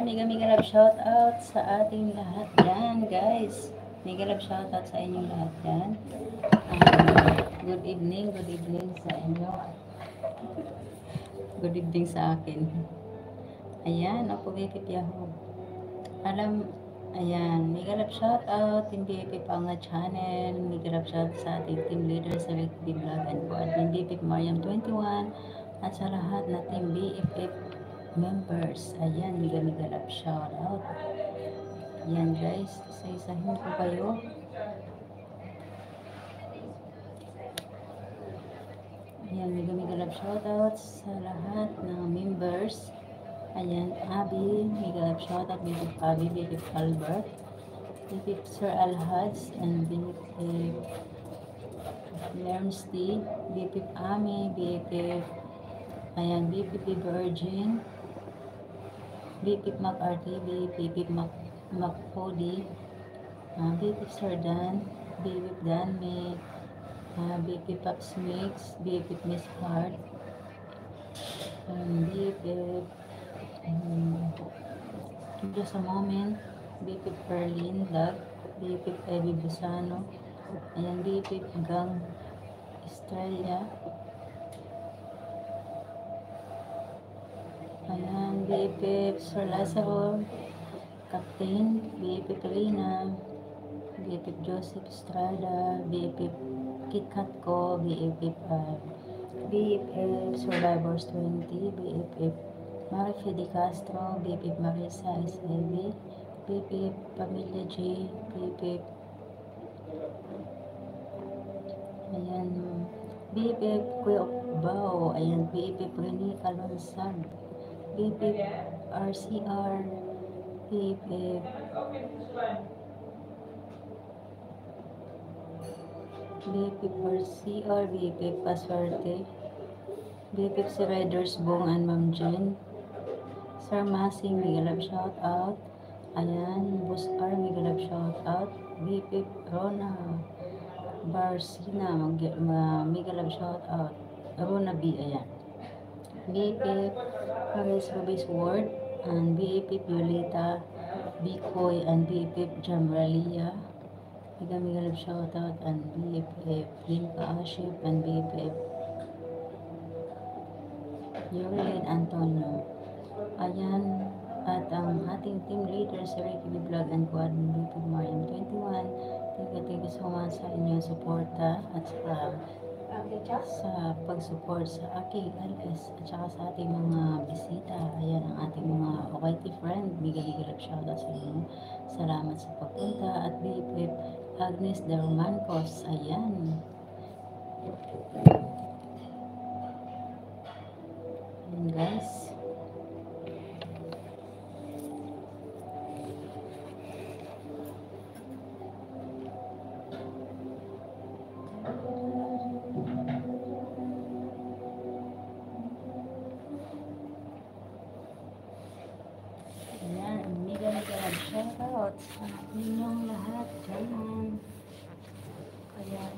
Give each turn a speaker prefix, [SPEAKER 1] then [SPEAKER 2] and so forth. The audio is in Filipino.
[SPEAKER 1] Ayan, mega love shout out sa ating lahat yan, guys. Mega love shout out sa inyong lahat yan. Good evening sa inyo. Good evening sa akin. Ayan, ako Yaho. Ayan, mega love shout out, Team BFF Panga Channel, mega love shout sa ating team leader sa Rective Vlog and po Admin BFF Mariam 21, at sa lahat na team BFF members. Ayan, mega love shout out. Ayan guys, isa-isahin ko kayo. Ayan, mega love shout out sa lahat ng members. Ayan, Abby, mega love shout out, BFF Abby, BFF Albert, BFF Sir Alhaz, and BFF Lernsty, BFF Ami, BFF, ayan, BFF Virgin, BFF McRT, BFF McCody, BFF Sir Dan, BFF Danme, BFF Pops Mix, BFF Miss Hart, BFF Just a Moment, BFF Perlin Vlog, BFF Evie Busano, ayan, BFF Gang Estrella, ayan, BFF Sir Lazaro, Captain, BFF Rina, BFF Joseph Estrada, BFF KitKat ko, BFF Survivors 20, BFF Marife de Castro, BFF Marisa SIB, BFF Pamilya J, BFF ayan, BFF Kuya Bao, ayan, BFF Rene Calonsag, BFF RCR, BFF RCR, BFF Paswerte, BFF si Riders Bong and Ma'am Jen, Sir Masing, mega love shout out. Ayan, Boss R, mega love shout out. BFF Rona Barsina, mega love shout out. Rona B, ayan. BFF Paris Rubis Ward, and BFF Violeta Bikoy, and BFF Jamralia, mega love shout out, and BFF Linka Aship, and BFF Yorlin Antonio. Ayan, at ang ating team leader sa Ricky Vlog and Quad BFF Mariam 21. Thank you so much sa inyong suporta at sa pag-support sa aking LS at saka sa ating mga bisita. Ayan ang ating mga OYT friend. Mega love shoutout sa inyo. Salamat sa pagpunta at BFF Agnes Dermancos. Ayan. Ayan guys.